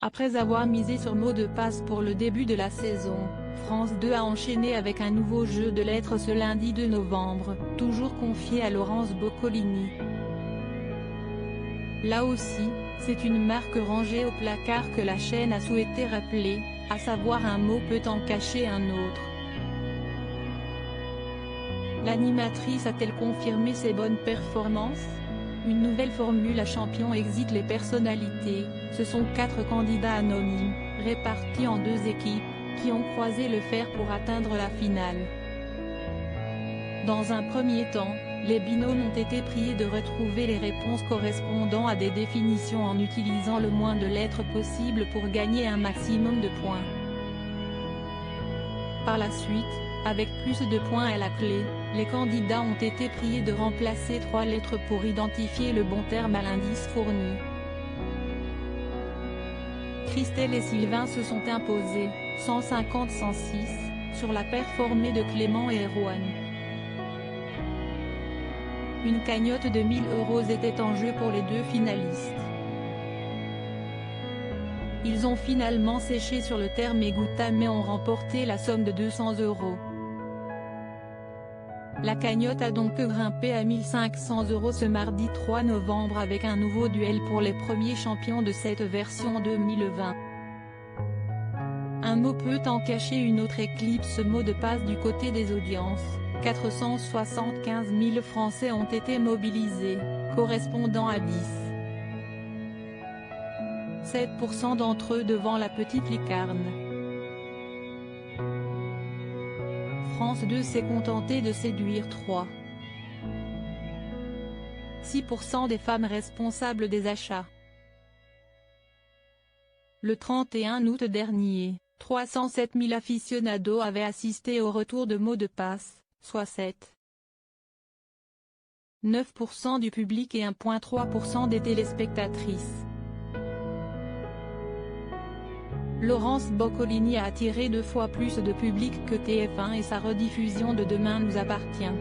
Après avoir misé sur mot de passe pour le début de la saison, France 2 a enchaîné avec un nouveau jeu de lettres ce lundi 2 novembre, toujours confié à Laurence Boccolini. Là aussi, c'est une marque rangée au placard que la chaîne a souhaité rappeler, à savoir un mot peut en cacher un autre. L'animatrice a-t-elle confirmé ses bonnes performances? Une nouvelle formule à champion excite les personnalités. Ce sont 4 candidats anonymes, répartis en 2 équipes, qui ont croisé le fer pour atteindre la finale. Dans un premier temps, les binômes ont été priés de retrouver les réponses correspondant à des définitions en utilisant le moins de lettres possible pour gagner un maximum de points. Par la suite, avec plus de points à la clé, les candidats ont été priés de remplacer 3 lettres pour identifier le bon terme à l'indice fourni. Christelle et Sylvain se sont imposés, 150-106, sur la performée de Clément et Erwan. Une cagnotte de 1 000 € était en jeu pour les 2 finalistes. Ils ont finalement séché sur le terme Égouttat mais ont remporté la somme de 200 €. La cagnotte a donc grimpé à 1 500 € ce mardi 3 novembre avec un nouveau duel pour les premiers champions de cette version 2020. Un mot peut en cacher une autre éclipse mot de passe du côté des audiences. 475 000 Français ont été mobilisés, correspondant à 7% d'entre eux devant la petite licarne. France 2 s'est contentée de séduire 6% des femmes responsables des achats. Le 31 août dernier, 307 000 aficionados avaient assisté au retour de mots de passe, soit 7,9% du public et 1,3% des téléspectatrices. Laurence Boccolini a attiré 2 fois plus de public que TF1 et sa rediffusion de Demain nous appartient.